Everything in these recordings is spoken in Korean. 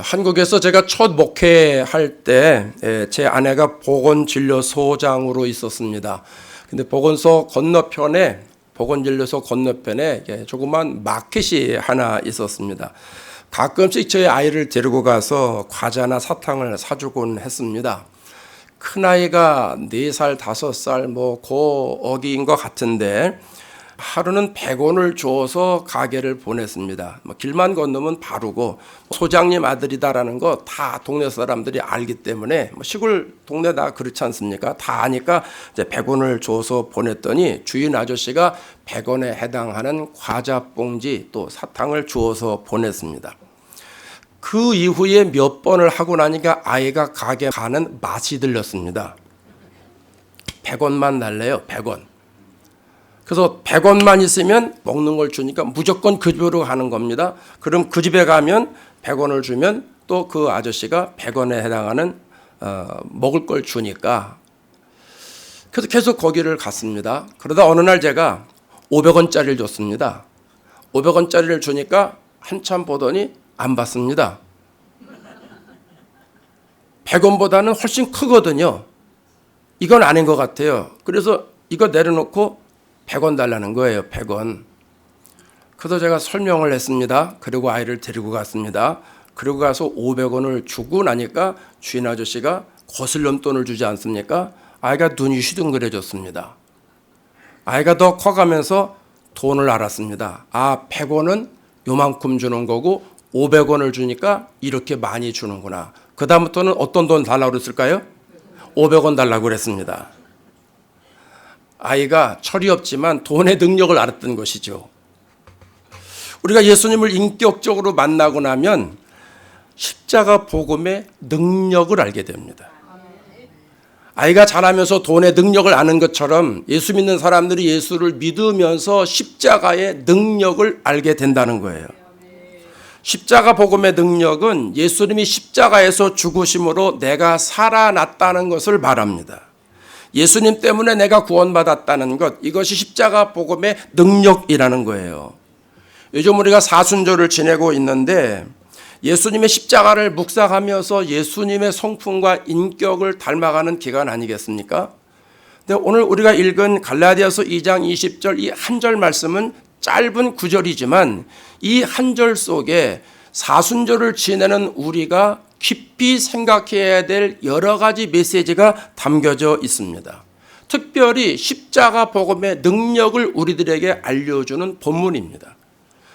한국에서 제가 첫 목회할 때 제 아내가 보건진료소장으로 있었습니다. 근데 보건소에서 건너편에 조그만 마켓이 하나 있었습니다. 가끔씩 저희 아이를 데리고 가서 과자나 사탕을 사주곤 했습니다. 큰아이가 4살, 5살 그 어기인 것 같은데 하루는 100원을 주어서 가게를 보냈습니다. 길만 건너면 바르고 소장님 아들이다라는 거 다 동네 사람들이 알기 때문에 시골 동네 다 그렇지 않습니까? 다 아니까 이제 100원을 줘서 보냈더니 주인 아저씨가 100원에 해당하는 과자 봉지 또 사탕을 주어서 보냈습니다. 그 이후에 몇 번을 하고 나니까 아이가 가게 가는 맛이 들렸습니다. 100원만 달래요, 100원. 그래서 100원만 있으면 먹는 걸 주니까 무조건 그 집으로 가는 겁니다. 그럼 그 집에 가면 100원을 주면 또 그 아저씨가 100원에 해당하는 먹을 걸 주니까 그래서 계속 거기를 갔습니다. 그러다 어느 날 제가 500원짜리를 줬습니다. 500원짜리를 주니까 한참 보더니 안 받습니다. 100원보다는 훨씬 크거든요. 이건 아닌 것 같아요. 그래서 이거 내려놓고 100원 달라는 거예요. 100원. 그래서 제가 설명을 했습니다. 그리고 아이를 데리고 갔습니다. 그리고 가서 500원을 주고 나니까 주인 아저씨가 거슬럼돈을 주지 않습니까? 아이가 눈이 휘둥그레졌습니다. 아이가 더 커가면서 돈을 알았습니다. 100원은 요만큼 주는 거고 500원을 주니까 이렇게 많이 주는구나. 그 다음부터는 어떤 돈 달라고 그랬을까요? 500원 달라고 그랬습니다. 아이가 철이 없지만 돈의 능력을 알았던 것이죠. 우리가 예수님을 인격적으로 만나고 나면 십자가 복음의 능력을 알게 됩니다. 아이가 자라면서 돈의 능력을 아는 것처럼 예수 믿는 사람들이 예수를 믿으면서 십자가의 능력을 알게 된다는 거예요. 십자가 복음의 능력은 예수님이 십자가에서 죽으심으로 내가 살아났다는 것을 말합니다. 예수님 때문에 내가 구원받았다는 것, 이것이 십자가 복음의 능력이라는 거예요. 요즘 우리가 사순절을 지내고 있는데 예수님의 십자가를 묵상하면서 예수님의 성품과 인격을 닮아가는 기간 아니겠습니까? 근데 오늘 우리가 읽은 갈라디아서 2장 20절 이 한 절 말씀은 짧은 구절이지만 이 한 절 속에 사순절을 지내는 우리가 깊이 생각해야 될 여러 가지 메시지가 담겨져 있습니다. 특별히 십자가 복음의 능력을 우리들에게 알려주는 본문입니다.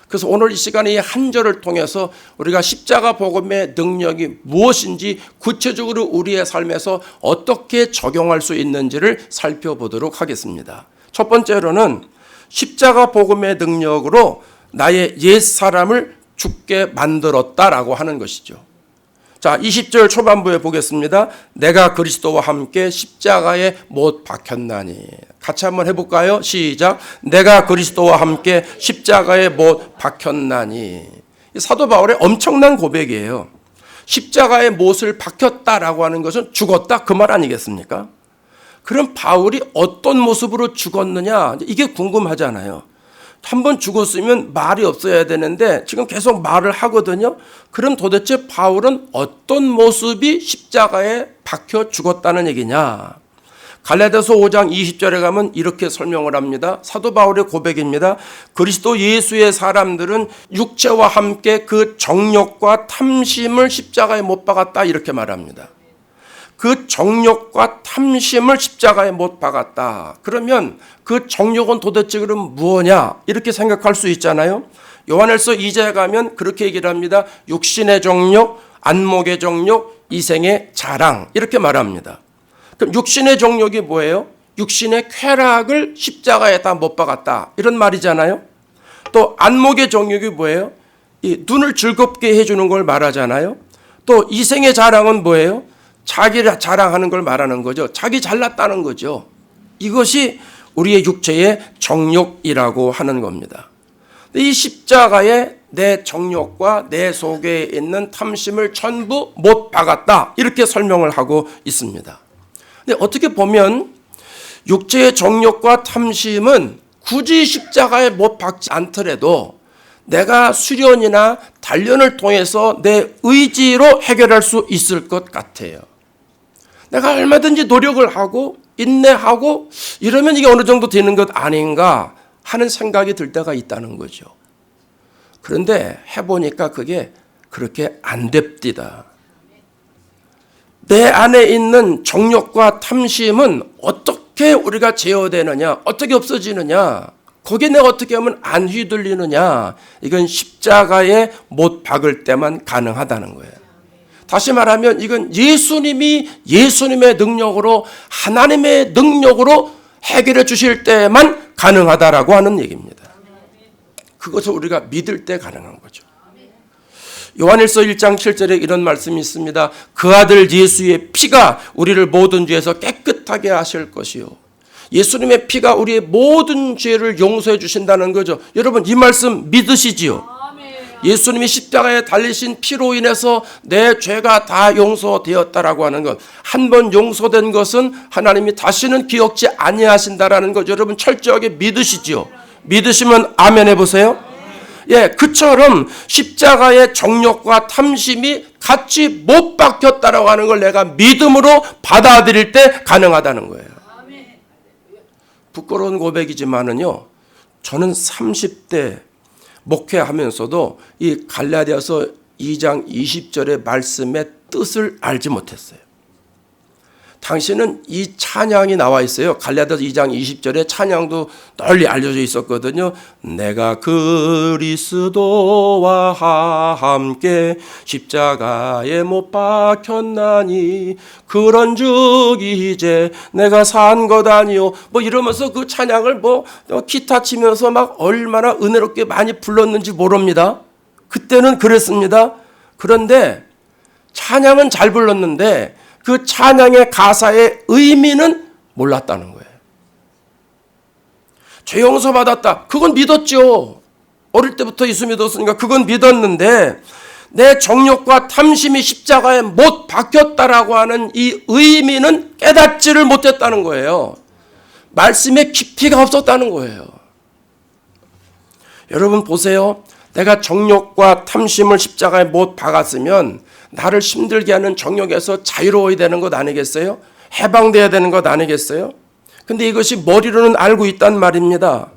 그래서 오늘 이 시간에 이 한 절을 통해서 우리가 십자가 복음의 능력이 무엇인지 구체적으로 우리의 삶에서 어떻게 적용할 수 있는지를 살펴보도록 하겠습니다. 첫 번째로는 십자가 복음의 능력으로 나의 옛사람을 죽게 만들었다라고 하는 것이죠. 자, 20절 초반부에 보겠습니다. 내가 그리스도와 함께 십자가에 못 박혔나니. 같이 한번 해볼까요? 시작. 내가 그리스도와 함께 십자가에 못 박혔나니. 사도 바울의 엄청난 고백이에요. 십자가에 못을 박혔다라고 하는 것은 죽었다 그 말 아니겠습니까? 그럼 바울이 어떤 모습으로 죽었느냐? 이게 궁금하잖아요. 한번 죽었으면 말이 없어야 되는데 지금 계속 말을 하거든요. 그럼 도대체 바울은 어떤 모습이 십자가에 박혀 죽었다는 얘기냐? 갈라디아서 5장 20절에 가면 이렇게 설명을 합니다. 사도 바울의 고백입니다. 그리스도 예수의 사람들은 육체와 함께 그 정욕과 탐심을 십자가에 못 박았다 이렇게 말합니다. 그 정욕과 탐심을 십자가에 못 박았다. 그러면 그 정욕은 도대체 그럼 무엇냐? 이렇게 생각할 수 있잖아요. 요한일서 2장에 가면 그렇게 얘기를 합니다. 육신의 정욕, 안목의 정욕, 이생의 자랑 이렇게 말합니다. 그럼 육신의 정욕이 뭐예요? 육신의 쾌락을 십자가에다 못 박았다. 이런 말이잖아요. 또 안목의 정욕이 뭐예요? 이 눈을 즐겁게 해주는 걸 말하잖아요. 또 이생의 자랑은 뭐예요? 자기를 자랑하는 걸 말하는 거죠. 자기 잘났다는 거죠. 이것이 우리의 육체의 정욕이라고 하는 겁니다. 이 십자가에 내 정욕과 내 속에 있는 탐심을 전부 못 박았다. 이렇게 설명을 하고 있습니다. 근데 어떻게 보면 육체의 정욕과 탐심은 굳이 십자가에 못 박지 않더라도 내가 수련이나 단련을 통해서 내 의지로 해결할 수 있을 것 같아요. 내가 얼마든지 노력을 하고 인내하고 이러면 이게 어느 정도 되는 것 아닌가 하는 생각이 들 때가 있다는 거죠. 그런데 해보니까 그게 그렇게 안 됩디다. 내 안에 있는 정욕과 탐심은 어떻게 우리가 제어되느냐, 어떻게 없어지느냐, 거기에 내가 어떻게 하면 안 휘둘리느냐, 이건 십자가에 못 박을 때만 가능하다는 거예요. 다시 말하면 이건 예수님이 예수님의 능력으로, 하나님의 능력으로 해결해 주실 때만 가능하다라고 하는 얘기입니다. 그것을 우리가 믿을 때 가능한 거죠. 요한일서 1장 7절에 이런 말씀이 있습니다. 그 아들 예수의 피가 우리를 모든 죄에서 깨끗하게 하실 것이요. 예수님의 피가 우리의 모든 죄를 용서해 주신다는 거죠. 여러분 이 말씀 믿으시지요? 예수님이 십자가에 달리신 피로 인해서 내 죄가 다 용서되었다라고 하는 것, 한 번 용서된 것은 하나님이 다시는 기억지 아니하신다라는 것, 여러분 철저하게 믿으시지요? 믿으시면 아멘 해보세요. 예, 그처럼 십자가의 정욕과 탐심이 같이 못 박혔다라고 하는 걸 내가 믿음으로 받아들일 때 가능하다는 거예요. 부끄러운 고백이지만은요, 저는 30대 목회하면서도 이 갈라디아서 2장 20절의 말씀의 뜻을 알지 못했어요. 당시는 이 찬양이 나와 있어요. 갈라디아서 2장 20절에 찬양도 널리 알려져 있었거든요. 내가 그리스도와 함께 십자가에 못 박혔나니 그런즉 이제 내가 산 것 아니요, 뭐 이러면서 그 찬양을 뭐 기타 치면서 막 얼마나 은혜롭게 많이 불렀는지 모릅니다. 그때는 그랬습니다. 그런데 찬양은 잘 불렀는데 그 찬양의 가사의 의미는 몰랐다는 거예요. 죄 용서 받았다. 그건 믿었죠. 어릴 때부터 예수 믿었으니까 그건 믿었는데 내 정욕과 탐심이 십자가에 못 박혔다라고 하는 이 의미는 깨닫지를 못했다는 거예요. 말씀에 깊이가 없었다는 거예요. 여러분 보세요. 내가 정욕과 탐심을 십자가에 못 박았으면 나를 힘들게 하는 정욕에서 자유로워야 되는 것 아니겠어요? 해방돼야 되는 것 아니겠어요? 근데 이것이 머리로는 알고 있단 말입니다.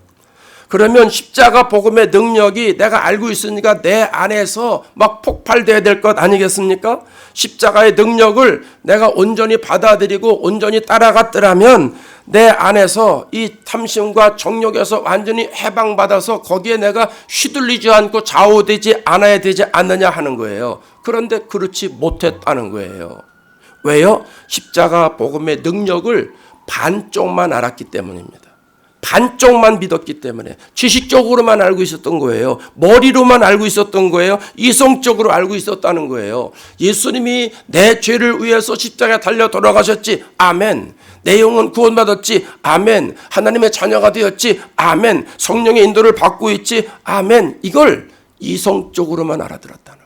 그러면 십자가 복음의 능력이 내가 알고 있으니까 내 안에서 막 폭발돼야 될 것 아니겠습니까? 십자가의 능력을 내가 온전히 받아들이고 온전히 따라갔더라면 내 안에서 이 탐심과 정욕에서 완전히 해방받아서 거기에 내가 휘둘리지 않고 좌우되지 않아야 되지 않느냐 하는 거예요. 그런데 그렇지 못했다는 거예요. 왜요? 십자가 복음의 능력을 반쪽만 알았기 때문입니다. 반쪽만 믿었기 때문에 지식적으로만 알고 있었던 거예요. 머리로만 알고 있었던 거예요. 이성적으로 알고 있었다는 거예요. 예수님이 내 죄를 위해서 십자가에 달려 돌아가셨지. 아멘. 내 영혼 구원받았지. 아멘. 하나님의 자녀가 되었지. 아멘. 성령의 인도를 받고 있지. 아멘. 이걸 이성적으로만 알아들었다는 거예요.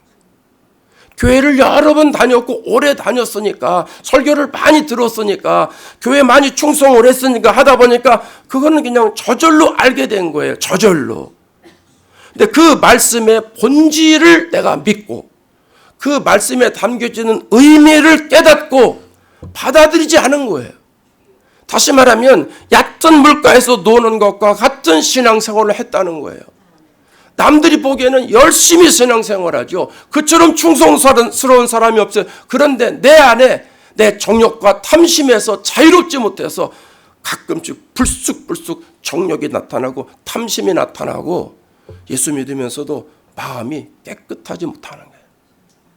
교회를 여러 번 다녔고 오래 다녔으니까, 설교를 많이 들었으니까, 교회 많이 충성을 했으니까 하다 보니까 그거는 그냥 저절로 알게 된 거예요. 저절로. 근데 그 말씀의 본질을 내가 믿고 그 말씀에 담겨지는 의미를 깨닫고 받아들이지 않은 거예요. 다시 말하면 얕은 물가에서 노는 것과 같은 신앙생활을 했다는 거예요. 남들이 보기에는 열심히 신앙생활하죠. 그처럼 충성스러운 사람이 없어요. 그런데 내 안에 내 정욕과 탐심에서 자유롭지 못해서 가끔씩 불쑥불쑥 정욕이 나타나고 탐심이 나타나고 예수 믿으면서도 마음이 깨끗하지 못하는 거예요.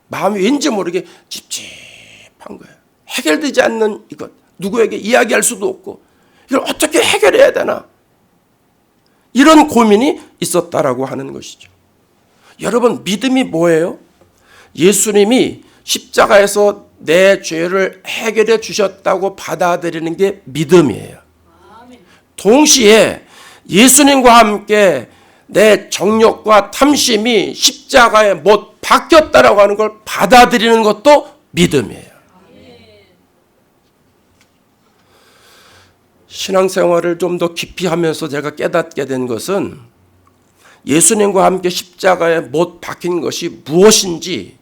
마음이 왠지 모르게 찝찝한 거예요. 해결되지 않는 이것, 누구에게 이야기할 수도 없고 이걸 어떻게 해결해야 되나, 이런 고민이 있었다라고 하는 것이죠. 여러분, 믿음이 뭐예요? 예수님이 십자가에서 내 죄를 해결해 주셨다고 받아들이는 게 믿음이에요. 동시에 예수님과 함께 내 정욕과 탐심이 십자가에 못 박혔다라고 하는 걸 받아들이는 것도 믿음이에요. 신앙생활을 좀 더 깊이 하면서 제가 깨닫게 된 것은 예수님과 함께 십자가에 못 박힌 것이 무엇인지,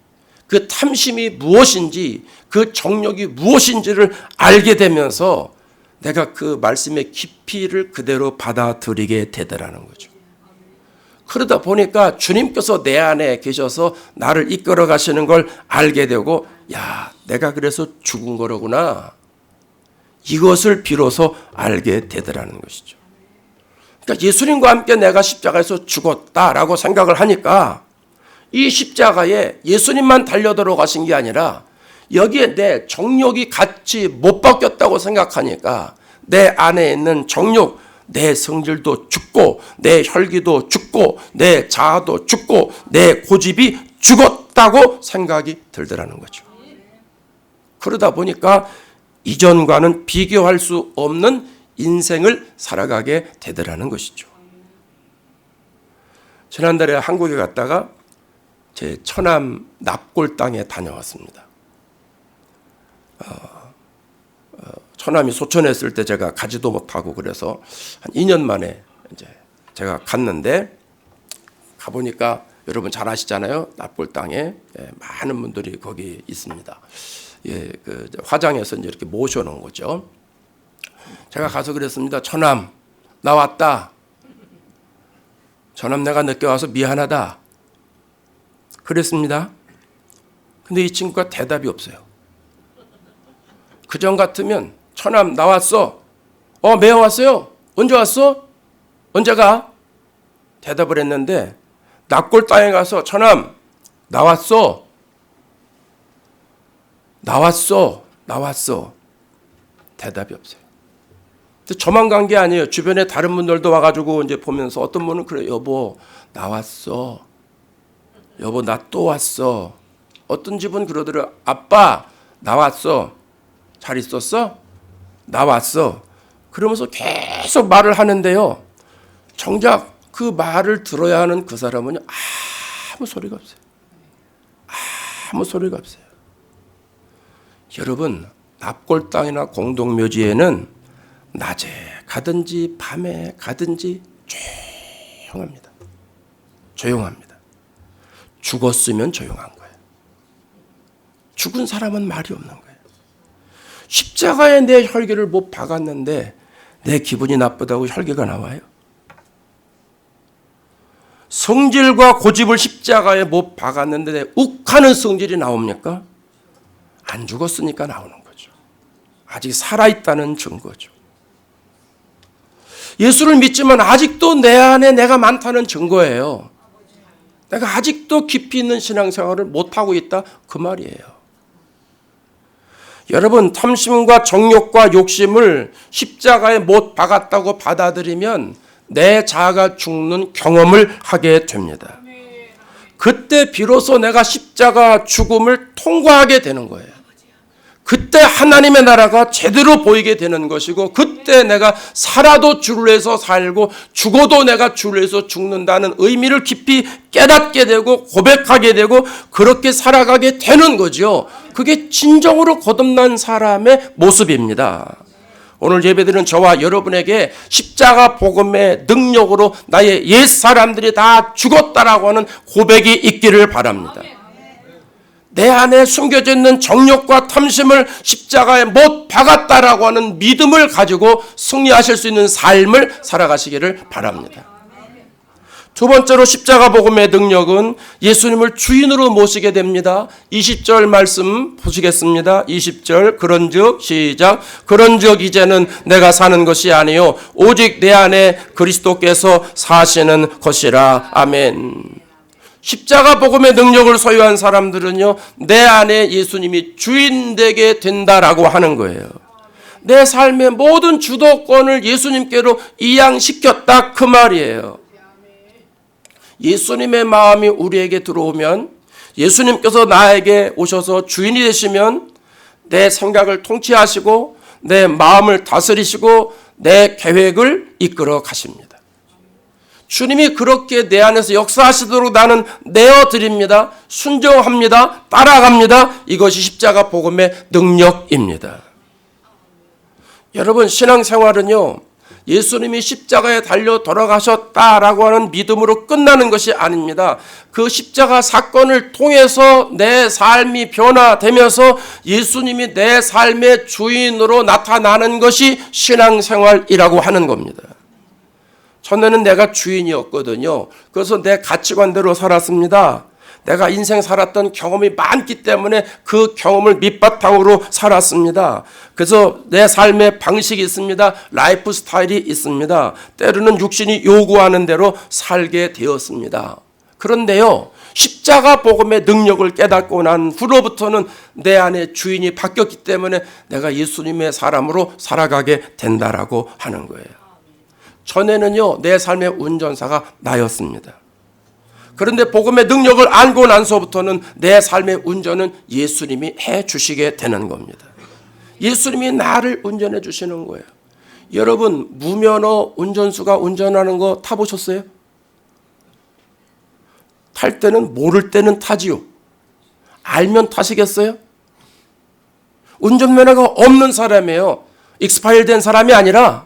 그 탐심이 무엇인지, 그 정욕이 무엇인지를 알게 되면서 내가 그 말씀의 깊이를 그대로 받아들이게 되더라는 거죠. 그러다 보니까 주님께서 내 안에 계셔서 나를 이끌어 가시는 걸 알게 되고, 야, 내가 그래서 죽은 거로구나. 이것을 비로소 알게 되더라는 것이죠. 그러니까 예수님과 함께 내가 십자가에서 죽었다라고 생각을 하니까 이 십자가에 예수님만 달려 들어가신 게 아니라 여기에 내 정욕이 같이 못 바뀌었다고 생각하니까 내 안에 있는 정욕, 내 성질도 죽고 내 혈기도 죽고 내 자아도 죽고 내 고집이 죽었다고 생각이 들더라는 거죠. 그러다 보니까 이전과는 비교할 수 없는 인생을 살아가게 되더라는 것이죠. 지난달에 한국에 갔다가 제 처남 납골 땅에 다녀왔습니다. 처남이 소천에 있을 때 제가 가지도 못하고 그래서 한 2년 만에 이제 제가 갔는데, 가보니까 여러분 잘 아시잖아요. 납골 땅에 많은 분들이 거기 있습니다. 예, 그 화장해서 이제 이렇게 모셔놓은 거죠. 제가 가서 그랬습니다. 처남, 나 왔다. 처남, 내가 늦게 와서 미안하다. 그랬습니다. 근데 이 친구가 대답이 없어요. 그전 같으면 처남, 나 왔어. 매어 왔어요. 언제 왔어? 언제 가? 대답을 했는데 납골 땅에 가서 처남, 나 왔어. 나왔어. 대답이 없어요. 근데 저만 간 게 아니에요. 주변에 다른 분들도 와가지고 이제 보면서 어떤 분은 그래, 여보, 나왔어. 여보, 나 또 왔어. 어떤 집은 그러더라고요. 아빠, 나왔어. 잘 있었어? 나왔어. 그러면서 계속 말을 하는데요. 정작 그 말을 들어야 하는 그 사람은 아무 소리가 없어요. 아무 소리가 없어요. 여러분, 납골 땅이나 공동묘지에는 낮에 가든지 밤에 가든지 조용합니다. 조용합니다. 죽었으면 조용한 거예요. 죽은 사람은 말이 없는 거예요. 십자가에 내 혈기를 못 박았는데 내 기분이 나쁘다고 혈기가 나와요? 성질과 고집을 십자가에 못 박았는데 내 욱하는 성질이 나옵니까? 안 죽었으니까 나오는 거죠. 아직 살아있다는 증거죠. 예수를 믿지만 아직도 내 안에 내가 많다는 증거예요. 내가 아직도 깊이 있는 신앙생활을 못하고 있다, 그 말이에요. 여러분, 탐심과 정욕과 욕심을 십자가에 못 박았다고 받아들이면 내 자아가 죽는 경험을 하게 됩니다. 그때 비로소 내가 십자가 죽음을 통과하게 되는 거예요. 그때 하나님의 나라가 제대로 보이게 되는 것이고, 그때 내가 살아도 주를 위해서 살고 죽어도 내가 주를 위해서 죽는다는 의미를 깊이 깨닫게 되고 고백하게 되고 그렇게 살아가게 되는 거죠. 그게 진정으로 거듭난 사람의 모습입니다. 오늘 예배드리는 저와 여러분에게 십자가 복음의 능력으로 나의 옛사람들이 다 죽었다라고 하는 고백이 있기를 바랍니다. 내 안에 숨겨져 있는 정욕과 탐심을 십자가에 못 박았다라고 하는 믿음을 가지고 승리하실 수 있는 삶을 살아가시기를 바랍니다. 두 번째로 십자가 복음의 능력은 예수님을 주인으로 모시게 됩니다. 20절 말씀 보시겠습니다. 20절, 그런즉 시작. 그런즉 이제는 내가 사는 것이 아니요 오직 내 안에 그리스도께서 사시는 것이라. 아멘. 십자가 복음의 능력을 소유한 사람들은요, 내 안에 예수님이 주인 되게 된다라고 하는 거예요. 내 삶의 모든 주도권을 예수님께로 이양시켰다, 그 말이에요. 예수님의 마음이 우리에게 들어오면, 예수님께서 나에게 오셔서 주인이 되시면 내 생각을 통치하시고 내 마음을 다스리시고 내 계획을 이끌어 가십니다. 주님이 그렇게 내 안에서 역사하시도록 나는 내어드립니다. 순종합니다. 따라갑니다. 이것이 십자가 복음의 능력입니다. 여러분, 신앙생활은요, 예수님이 십자가에 달려 돌아가셨다라고 하는 믿음으로 끝나는 것이 아닙니다. 그 십자가 사건을 통해서 내 삶이 변화되면서 예수님이 내 삶의 주인으로 나타나는 것이 신앙생활이라고 하는 겁니다. 전에는 내가 주인이었거든요. 그래서 내 가치관대로 살았습니다. 내가 인생 살았던 경험이 많기 때문에 그 경험을 밑바탕으로 살았습니다. 그래서 내 삶의 방식이 있습니다. 라이프 스타일이 있습니다. 때로는 육신이 요구하는 대로 살게 되었습니다. 그런데요, 십자가 복음의 능력을 깨닫고 난 후로부터는 내 안에 주인이 바뀌었기 때문에 내가 예수님의 사람으로 살아가게 된다라고 하는 거예요. 전에는요, 내 삶의 운전사가 나였습니다. 그런데 복음의 능력을 알고 난서부터는 내 삶의 운전은 예수님이 해 주시게 되는 겁니다. 예수님이 나를 운전해 주시는 거예요. 여러분, 무면허 운전수가 운전하는 거 타보셨어요? 탈 때는 모를 때는 타지요. 알면 타시겠어요? 운전면허가 없는 사람이에요. 익스파일 된 사람이 아니라,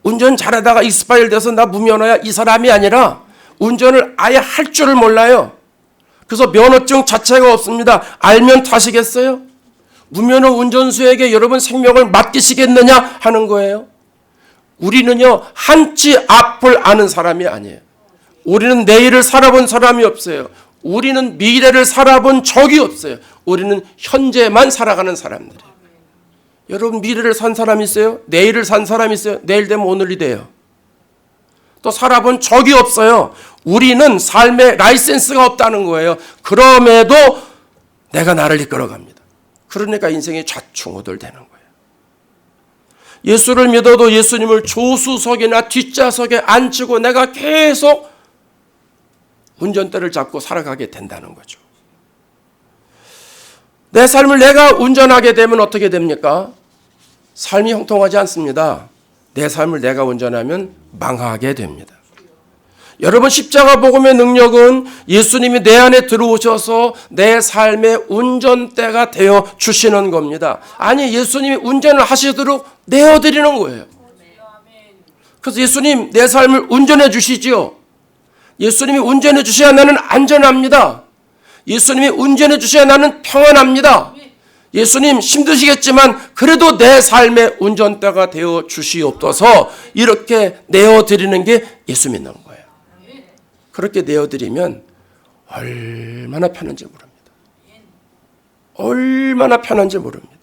운전 잘하다가 익스파일 돼서 나 무면허야 이 사람이 아니라 운전을 아예 할 줄을 몰라요. 그래서 면허증 자체가 없습니다. 알면 타시겠어요? 무면허 운전수에게 여러분 생명을 맡기시겠느냐 하는 거예요. 우리는요, 한치 앞을 아는 사람이 아니에요. 우리는 내일을 살아본 사람이 없어요. 우리는 미래를 살아본 적이 없어요. 우리는 현재만 살아가는 사람들이에요. 여러분, 미래를 산 사람이 있어요? 내일을 산 사람이 있어요? 내일 되면 오늘이 돼요. 또 살아본 적이 없어요. 우리는 삶의 라이센스가 없다는 거예요. 그럼에도 내가 나를 이끌어갑니다. 그러니까 인생이 좌충우돌 되는 거예요. 예수를 믿어도 예수님을 조수석이나 뒷좌석에 앉히고 내가 계속 운전대를 잡고 살아가게 된다는 거죠. 내 삶을 내가 운전하게 되면 어떻게 됩니까? 삶이 형통하지 않습니다. 내 삶을 내가 운전하면 망하게 됩니다. 여러분, 십자가 복음의 능력은 예수님이 내 안에 들어오셔서 내 삶의 운전대가 되어 주시는 겁니다. 아니, 예수님이 운전을 하시도록 내어드리는 거예요. 그래서 예수님 내 삶을 운전해 주시지요. 예수님이 운전해 주셔야 나는 안전합니다. 예수님이 운전해 주셔야 나는 평안합니다. 예수님 힘드시겠지만 그래도 내 삶의 운전대가 되어 주시옵소서. 이렇게 내어드리는 게 예수 믿는 거예요. 그렇게 내어드리면 얼마나 편한지 모릅니다. 얼마나 편한지 모릅니다.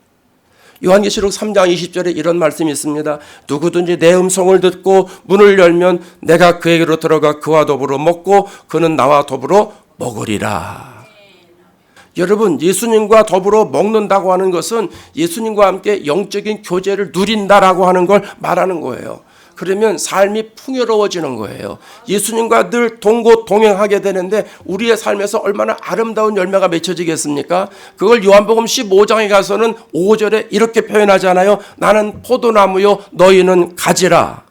요한계시록 3장 20절에 이런 말씀이 있습니다. 누구든지 내 음성을 듣고 문을 열면 내가 그에게로 들어가 그와 더불어 먹고 그는 나와 더불어 먹으리라. 여러분, 예수님과 더불어 먹는다고 하는 것은 예수님과 함께 영적인 교제를 누린다라고 하는 걸 말하는 거예요. 그러면 삶이 풍요로워지는 거예요. 예수님과 늘 동행하게 되는데 우리의 삶에서 얼마나 아름다운 열매가 맺혀지겠습니까? 그걸 요한복음 15장에 가서는 5절에 이렇게 표현하잖아요. 나는 포도나무요 너희는 가지라.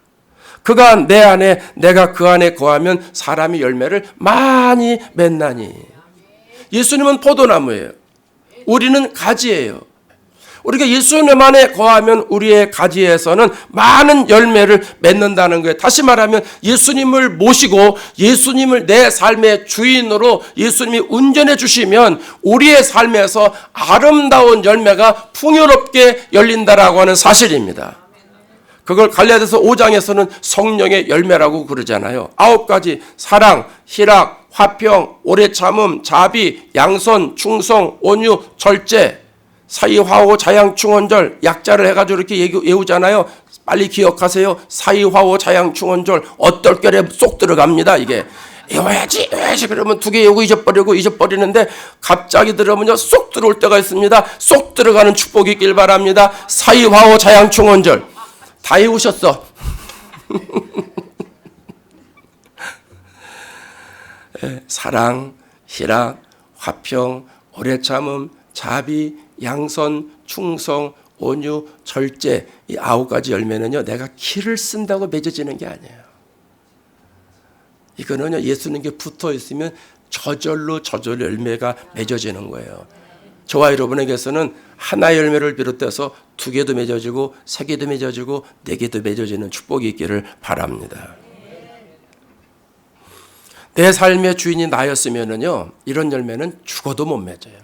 그가 내 안에 내가 그 안에 거하면 사람이 열매를 많이 맺나니. 예수님은 포도나무예요. 우리는 가지예요. 우리가 예수님 안에 거하면 우리의 가지에서는 많은 열매를 맺는다는 거예요. 다시 말하면 예수님을 모시고 예수님을 내 삶의 주인으로 예수님이 운전해 주시면 우리의 삶에서 아름다운 열매가 풍요롭게 열린다라고 하는 사실입니다. 그걸 갈라디아서 5장에서는 성령의 열매라고 그러잖아요. 9가지 사랑, 희락, 화평, 오래 참음, 자비, 양선, 충성, 온유, 절제, 사이화오, 자양충언절, 약자를 해가지고 이렇게 외우잖아요. 빨리 기억하세요. 사이화오, 자양충언절 어떨결에 쏙 들어갑니다. 이게 외워야지 그러면 2개 외우고 잊어버리는데 갑자기 들으면요 쏙 들어올 때가 있습니다. 쏙 들어가는 축복이 있길 바랍니다. 사이화오, 자양충언절 다 외우셨어. 사랑, 희락, 화평, 오래 참음, 자비, 양선, 충성, 온유, 절제, 이 9가지 열매는요 내가 키를 쓴다고 맺어지는 게 아니에요. 이거는요 예수님께 붙어 있으면 저절로 열매가 맺어지는 거예요. 저와 여러분에게서는 하나의 열매를 비롯해서 2개도 맺어지고 3개도 맺어지고 4개도 맺어지는 축복이 있기를 바랍니다. 내 삶의 주인이 나였으면은요, 이런 열매는 죽어도 못 맺어요.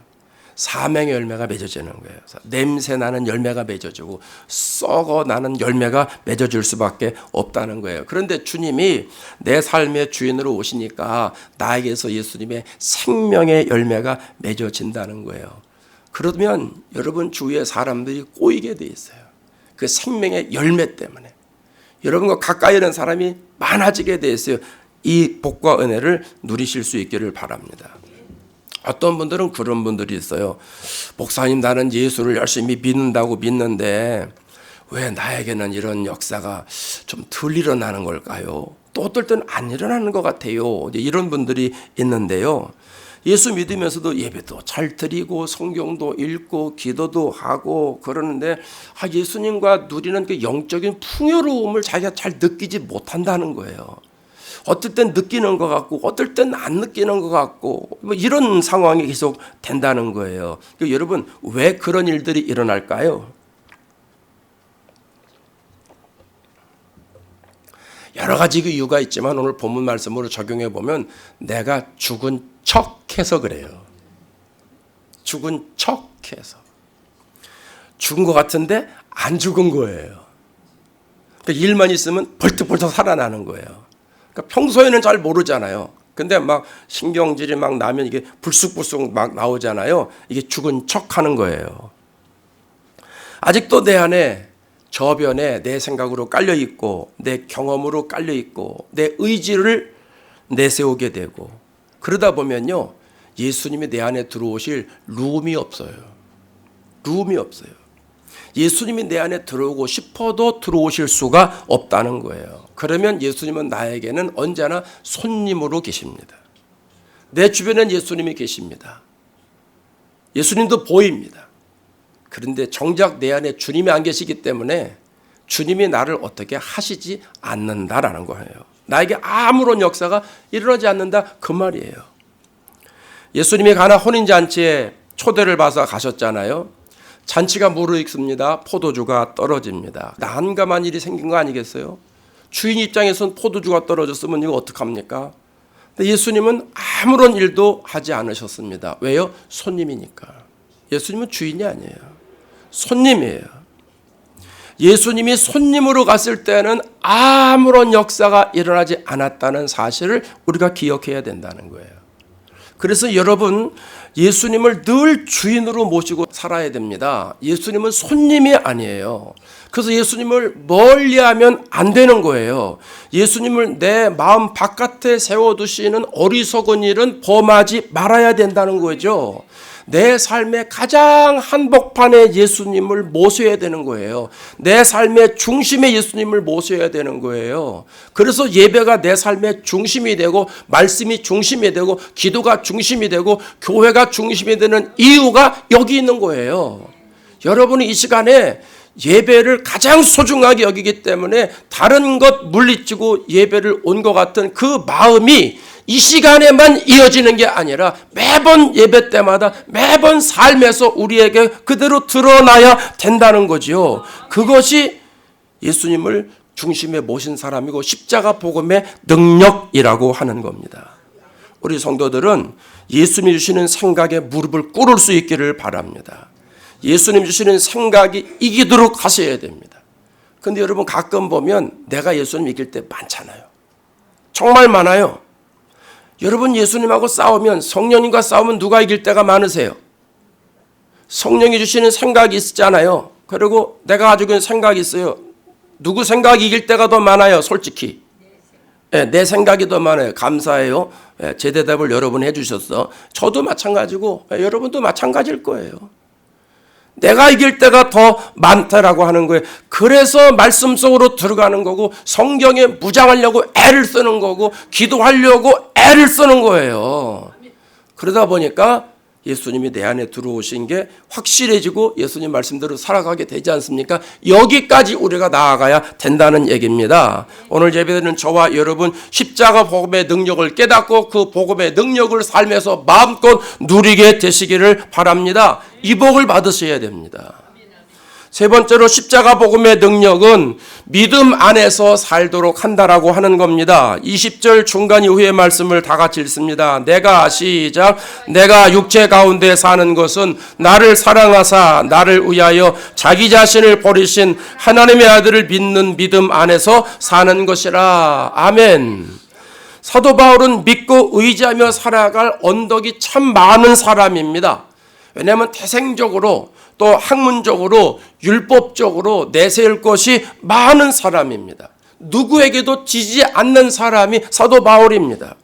사명의 열매가 맺어지는 거예요. 냄새 나는 열매가 맺어지고 썩어 나는 열매가 맺어질 수밖에 없다는 거예요. 그런데 주님이 내 삶의 주인으로 오시니까 나에게서 예수님의 생명의 열매가 맺어진다는 거예요. 그러면 여러분 주위의 사람들이 꼬이게 돼 있어요. 그 생명의 열매 때문에. 여러분과 가까이 있는 사람이 많아지게 돼 있어요. 이 복과 은혜를 누리실 수 있기를 바랍니다. 어떤 분들은 그런 분들이 있어요. 목사님, 나는 예수를 열심히 믿는다고 믿는데 왜 나에게는 이런 역사가 좀 덜 일어나는 걸까요? 또 어떨 때는 안 일어나는 것 같아요. 이런 분들이 있는데요. 예수 믿으면서도 예배도 잘 드리고 성경도 읽고 기도도 하고 그러는데 예수님과 누리는 그 영적인 풍요로움을 자기가 잘 느끼지 못한다는 거예요. 어떨 땐 느끼는 것 같고 어떨 땐 안 느끼는 것 같고 뭐 이런 상황이 계속 된다는 거예요. 그러니까 여러분, 왜 그런 일들이 일어날까요? 여러 가지 그 이유가 있지만 오늘 본문 말씀으로 적용해 보면 내가 죽은 척해서 그래요. 죽은 척해서. 죽은 것 같은데 안 죽은 거예요. 그러니까 일만 있으면 벌떡벌떡 살아나는 거예요. 그러니까 평소에는 잘 모르잖아요. 근데 막 신경질이 막 나면 이게 불쑥불쑥 막 나오잖아요. 이게 죽은 척 하는 거예요. 아직도 내 안에 저변에 내 생각으로 깔려 있고 내 경험으로 깔려 있고 내 의지를 내세우게 되고 그러다 보면요, 예수님이 내 안에 들어오실 룸이 없어요. 룸이 없어요. 예수님이 내 안에 들어오고 싶어도 들어오실 수가 없다는 거예요. 그러면 예수님은 나에게는 언제나 손님으로 계십니다. 내 주변엔 예수님이 계십니다. 예수님도 보입니다. 그런데 정작 내 안에 주님이 안 계시기 때문에 주님이 나를 어떻게 하시지 않는다라는 거예요. 나에게 아무런 역사가 일어나지 않는다, 그 말이에요. 예수님이 가나 혼인잔치에 초대를 받아서 가셨잖아요. 잔치가 무르익습니다. 포도주가 떨어집니다. 난감한 일이 생긴 거 아니겠어요? 주인 입장에서는 포도주가 떨어졌으면 이거 어떡합니까? 근데 예수님은 아무런 일도 하지 않으셨습니다. 왜요? 손님이니까. 예수님은 주인이 아니에요. 손님이에요. 예수님이 손님으로 갔을 때는 아무런 역사가 일어나지 않았다는 사실을 우리가 기억해야 된다는 거예요. 그래서 여러분, 예수님을 늘 주인으로 모시고 살아야 됩니다. 예수님은 손님이 아니에요. 그래서 예수님을 멀리하면 안 되는 거예요. 예수님을 내 마음 바깥에 세워두시는 어리석은 일은 범하지 말아야 된다는 거죠. 내 삶의 가장 한복판에 예수님을 모셔야 되는 거예요. 내 삶의 중심에 예수님을 모셔야 되는 거예요. 그래서 예배가 내 삶의 중심이 되고 말씀이 중심이 되고 기도가 중심이 되고 교회가 중심이 되는 이유가 여기 있는 거예요. 여러분이 이 시간에 예배를 가장 소중하게 여기기 때문에 다른 것 물리치고 예배를 온 것 같은 그 마음이 이 시간에만 이어지는 게 아니라 매번 예배 때마다 매번 삶에서 우리에게 그대로 드러나야 된다는 거지요. 그것이 예수님을 중심에 모신 사람이고 십자가 복음의 능력이라고 하는 겁니다. 우리 성도들은 예수님이 주시는 생각에 무릎을 꿇을 수 있기를 바랍니다. 예수님 주시는 생각이 이기도록 하셔야 됩니다. 그런데 여러분, 가끔 보면 내가 예수님 이길 때 많잖아요. 정말 많아요. 여러분, 예수님하고 싸우면, 성령님과 싸우면 누가 이길 때가 많으세요? 성령이 주시는 생각이 있잖아요. 그리고 내가 가지고 있는 생각이 있어요. 누구 생각이 이길 때가 더 많아요, 솔직히. 내 생각이 더 많아요. 감사해요. 제 대답을 여러분이 해주셨어. 저도 마찬가지고 여러분도 마찬가지일 거예요. 내가 이길 때가 더 많다라고 하는 거예요. 그래서 말씀 속으로 들어가는 거고 성경에 무장하려고 애를 쓰는 거고 기도하려고 애를 쓰는 거예요. 그러다 보니까 예수님이 내 안에 들어오신 게 확실해지고 예수님 말씀대로 살아가게 되지 않습니까? 여기까지 우리가 나아가야 된다는 얘기입니다. 오늘 예배드리는 저와 여러분 십자가 복음의 능력을 깨닫고 그 복음의 능력을 삶에서 마음껏 누리게 되시기를 바랍니다. 이 복을 받으셔야 됩니다. 세 번째로 십자가 복음의 능력은 믿음 안에서 살도록 한다라고 하는 겁니다. 20절 중간 이후의 말씀을 다 같이 읽습니다. 내가 육체 가운데 사는 것은 나를 사랑하사 나를 위하여 자기 자신을 버리신 하나님의 아들을 믿는 믿음 안에서 사는 것이라. 아멘. 사도 바울은 믿고 의지하며 살아갈 언덕이 참 많은 사람입니다. 왜냐하면 태생적으로 또 학문적으로 율법적으로 내세울 것이 많은 사람입니다. 누구에게도 지지 않는 사람이 사도 바울입니다.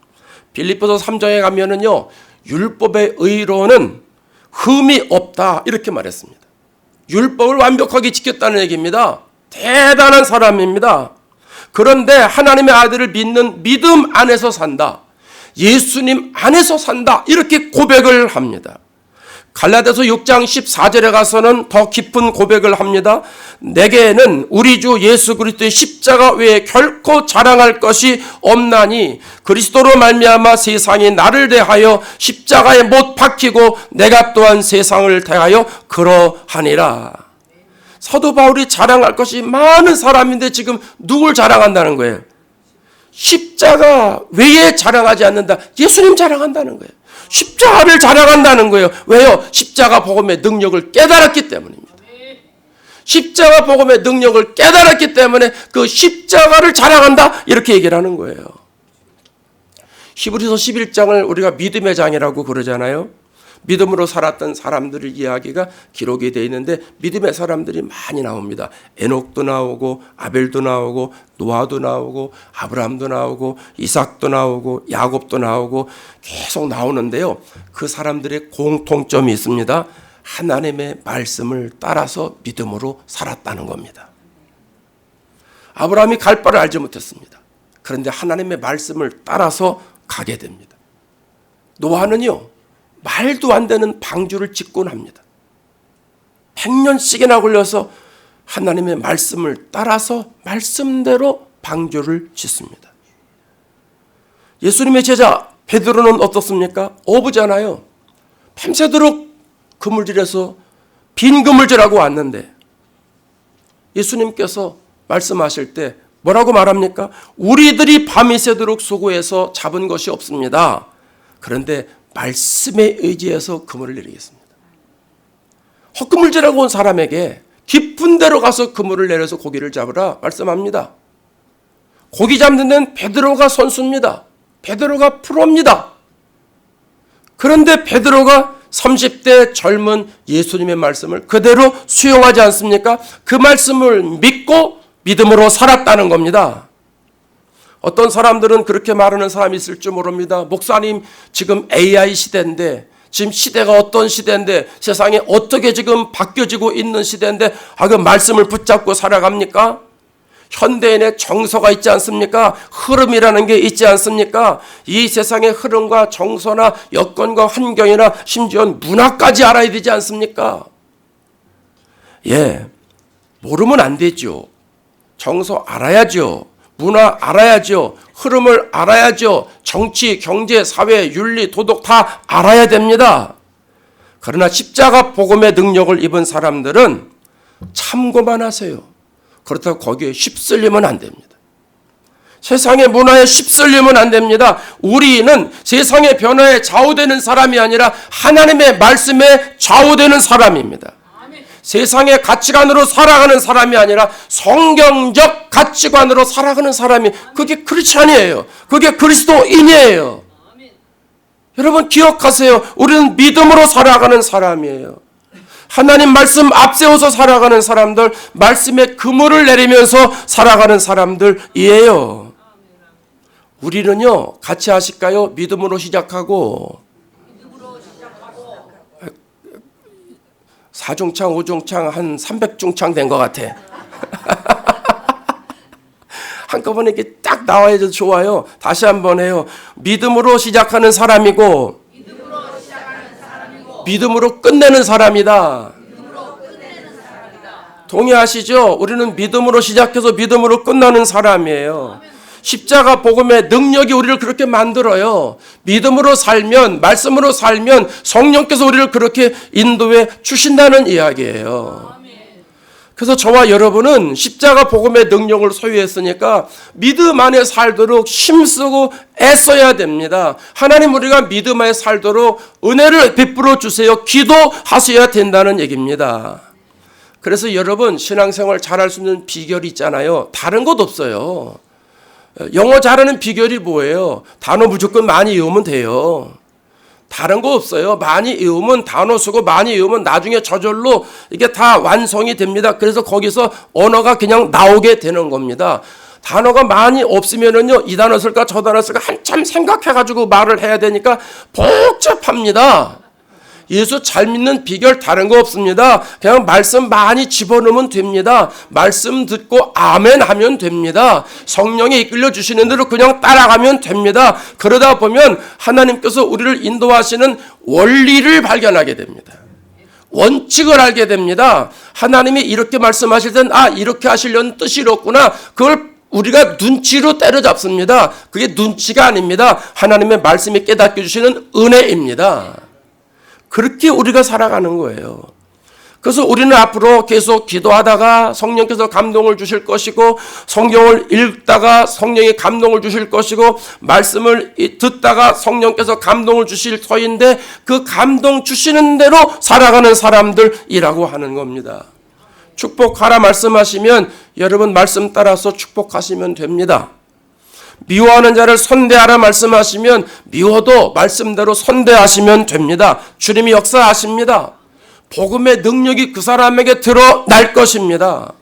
빌립보서 3장에 가면은요, 율법의 의로는 흠이 없다 이렇게 말했습니다. 율법을 완벽하게 지켰다는 얘기입니다. 대단한 사람입니다. 그런데 하나님의 아들을 믿는 믿음 안에서 산다. 예수님 안에서 산다. 이렇게 고백을 합니다. 갈라디아서 6장 14절에 가서는 더 깊은 고백을 합니다. 내게는 우리 주 예수 그리스도의 십자가 외에 결코 자랑할 것이 없나니 그리스도로 말미암아 세상이 나를 대하여 십자가에 못 박히고 내가 또한 세상을 대하여 그러하니라. 사도 바울이 자랑할 것이 많은 사람인데 지금 누굴 자랑한다는 거예요? 십자가 외에 자랑하지 않는다. 예수님 자랑한다는 거예요. 십자가를 자랑한다는 거예요. 왜요? 십자가 복음의 능력을 깨달았기 때문입니다. 십자가 복음의 능력을 깨달았기 때문에 그 십자가를 자랑한다 이렇게 얘기를 하는 거예요. 히브리서 11장을 우리가 믿음의 장이라고 그러잖아요. 믿음으로 살았던 사람들의 이야기가 기록이 되어 있는데 믿음의 사람들이 많이 나옵니다. 에녹도 나오고 아벨도 나오고 노아도 나오고 아브라함도 나오고 이삭도 나오고 야곱도 나오고 계속 나오는데요. 그 사람들의 공통점이 있습니다. 하나님의 말씀을 따라서 믿음으로 살았다는 겁니다. 아브라함이 갈 바를 알지 못했습니다. 그런데 하나님의 말씀을 따라서 가게 됩니다. 노아는요. 말도 안 되는 방주를 짓곤 합니다. 100년씩이나 걸려서 하나님의 말씀을 따라서 말씀대로 방주를 짓습니다. 예수님의 제자 베드로는 어떻습니까? 어부잖아요. 밤새도록 그물질에서 빈 그물질하고 왔는데 예수님께서 말씀하실 때 뭐라고 말합니까? 우리들이 밤이 새도록 수고해서 잡은 것이 없습니다. 그런데 말씀에 의지해서 그물을 내리겠습니다. 헛그물질하고 온 사람에게 깊은 데로 가서 그물을 내려서 고기를 잡으라 말씀합니다. 고기 잡는 데는 베드로가 선수입니다. 베드로가 프로입니다. 그런데 베드로가 30대 젊은 예수님의 말씀을 그대로 수용하지 않습니까? 그 말씀을 믿고 믿음으로 살았다는 겁니다. 어떤 사람들은 그렇게 말하는 사람이 있을 줄 모릅니다. 목사님, 지금 AI 시대인데, 지금 시대가 어떤 시대인데, 세상에 어떻게 지금 바뀌어지고 있는 시대인데, 그 말씀을 붙잡고 살아갑니까? 현대인의 정서가 있지 않습니까? 흐름이라는 게 있지 않습니까? 이 세상의 흐름과 정서나 여건과 환경이나 심지어 문화까지 알아야 되지 않습니까? 예, 모르면 안 되죠. 정서 알아야죠. 문화 알아야죠. 흐름을 알아야죠. 정치, 경제, 사회, 윤리, 도덕 다 알아야 됩니다. 그러나 십자가 복음의 능력을 입은 사람들은 참고만 하세요. 그렇다고 거기에 휩쓸리면 안 됩니다. 세상의 문화에 휩쓸리면 안 됩니다. 우리는 세상의 변화에 좌우되는 사람이 아니라 하나님의 말씀에 좌우되는 사람입니다. 세상의 가치관으로 살아가는 사람이 아니라 성경적 가치관으로 살아가는 사람이 그게 크리스찬이에요. 그게 그리스도인이에요. 여러분 기억하세요. 우리는 믿음으로 살아가는 사람이에요. 하나님 말씀 앞세워서 살아가는 사람들, 말씀에 그물을 내리면서 살아가는 사람들이에요. 우리는요, 같이 하실까요? 믿음으로 시작하고 4중창, 5중창, 한 300중창 된 것 같아. 한꺼번에 이렇게 딱 나와야 좋아요. 다시 한번 해요. 믿음으로 시작하는 사람이고 믿음으로 끝내는 사람이다. 동의하시죠? 우리는 믿음으로 시작해서 믿음으로 끝나는 사람이에요. 십자가 복음의 능력이 우리를 그렇게 만들어요. 믿음으로 살면, 말씀으로 살면 성령께서 우리를 그렇게 인도해 주신다는 이야기예요. 그래서 저와 여러분은 십자가 복음의 능력을 소유했으니까 믿음 안에 살도록 힘쓰고 애써야 됩니다. 하나님, 우리가 믿음 안에 살도록 은혜를 베풀어 주세요. 기도하셔야 된다는 얘기입니다. 그래서 여러분, 신앙생활 잘할 수 있는 비결이 있잖아요. 다른 것 없어요. 영어 잘하는 비결이 뭐예요? 단어 무조건 많이 외우면 돼요. 다른 거 없어요. 많이 외우면, 단어 쓰고 많이 외우면 나중에 저절로 이게 다 완성이 됩니다. 그래서 거기서 언어가 그냥 나오게 되는 겁니다. 단어가 많이 없으면은요, 이 단어 쓸까 저 단어 쓸까 한참 생각해가지고 말을 해야 되니까 복잡합니다. 예수 잘 믿는 비결 다른 거 없습니다. 그냥 말씀 많이 집어넣으면 됩니다. 말씀 듣고 아멘 하면 됩니다. 성령이 이끌려 주시는 대로 그냥 따라가면 됩니다. 그러다 보면 하나님께서 우리를 인도하시는 원리를 발견하게 됩니다. 원칙을 알게 됩니다. 하나님이 이렇게 말씀하실 땐 이렇게 하시려는 뜻이었구나. 그걸 우리가 눈치로 때려잡습니다. 그게 눈치가 아닙니다. 하나님의 말씀이 깨닫게 주시는 은혜입니다. 그렇게 우리가 살아가는 거예요. 그래서 우리는 앞으로 계속 기도하다가 성령께서 감동을 주실 것이고, 성경을 읽다가 성령이 감동을 주실 것이고, 말씀을 듣다가 성령께서 감동을 주실 터인데, 그 감동 주시는 대로 살아가는 사람들이라고 하는 겁니다. 축복하라 말씀하시면 여러분 말씀 따라서 축복하시면 됩니다. 미워하는 자를 선대하라 말씀하시면 미워도 말씀대로 선대하시면 됩니다. 주님이 역사하십니다. 복음의 능력이 그 사람에게 드러날 것입니다.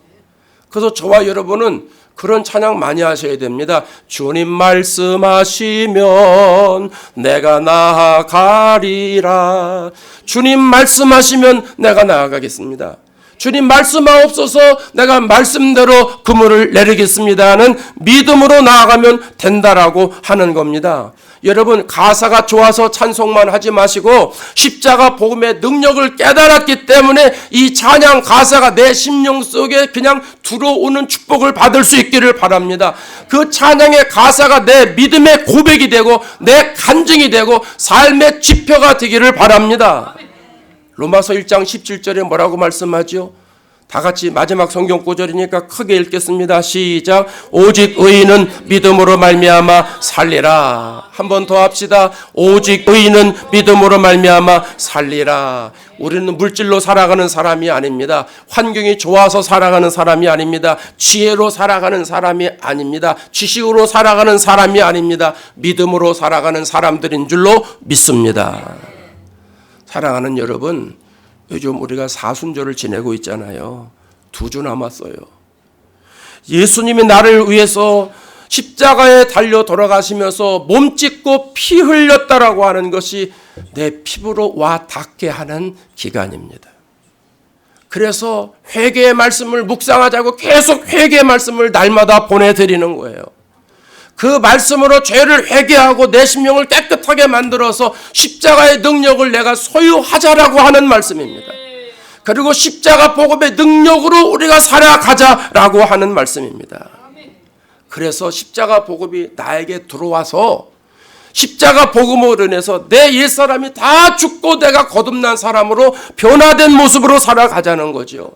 그래서 저와 여러분은 그런 찬양 많이 하셔야 됩니다. 주님 말씀하시면 내가 나아가리라. 주님 말씀하시면 내가 나아가겠습니다. 주님 말씀하옵소서, 내가 말씀대로 그물을 내리겠습니다는 믿음으로 나아가면 된다라고 하는 겁니다. 여러분, 가사가 좋아서 찬송만 하지 마시고 십자가 복음의 능력을 깨달았기 때문에 이 찬양 가사가 내 심령 속에 그냥 들어오는 축복을 받을 수 있기를 바랍니다. 그 찬양의 가사가 내 믿음의 고백이 되고 내 간증이 되고 삶의 지표가 되기를 바랍니다. 로마서 1장 17절에 뭐라고 말씀하죠? 다 같이 마지막 성경 구절이니까 크게 읽겠습니다. 시작. 오직 의인은 믿음으로 말미암아 살리라. 한 번 더 합시다. 오직 의인은 믿음으로 말미암아 살리라. 우리는 물질로 살아가는 사람이 아닙니다. 환경이 좋아서 살아가는 사람이 아닙니다. 지혜로 살아가는 사람이 아닙니다. 지식으로 살아가는 사람이 아닙니다. 믿음으로 살아가는 사람들인 줄로 믿습니다. 사랑하는 여러분, 요즘 우리가 사순절을 지내고 있잖아요. 2주 남았어요. 예수님이 나를 위해서 십자가에 달려 돌아가시면서 몸 찢고 피 흘렸다라고 하는 것이 내 피부로 와 닿게 하는 기간입니다. 그래서 회개의 말씀을 묵상하자고 계속 회개의 말씀을 날마다 보내드리는 거예요. 그 말씀으로 죄를 회개하고 내 심령을 깨끗하게 만들어서 십자가의 능력을 내가 소유하자라고 하는 말씀입니다. 그리고 십자가 복음의 능력으로 우리가 살아가자라고 하는 말씀입니다. 그래서 십자가 복음이 나에게 들어와서 십자가 복음으로 인해서 내 옛사람이 다 죽고 내가 거듭난 사람으로 변화된 모습으로 살아가자는 거죠.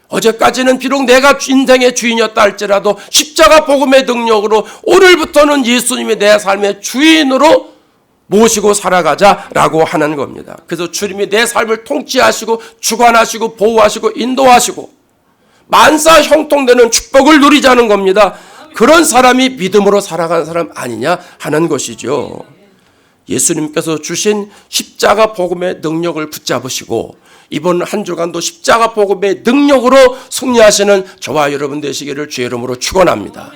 어제까지는 비록 내가 인생의 주인이었다 할지라도 십자가 복음의 능력으로 오늘부터는 예수님이 내 삶의 주인으로 모시고 살아가자라고 하는 겁니다. 그래서 주님이 내 삶을 통치하시고 주관하시고 보호하시고 인도하시고 만사 형통되는 축복을 누리자는 겁니다. 그런 사람이 믿음으로 살아가는 사람 아니냐 하는 것이죠. 예수님께서 주신 십자가 복음의 능력을 붙잡으시고 이번 한 주간도 십자가 복음의 능력으로 승리하시는 저와 여러분 되시기를 주의 이름으로 축원합니다.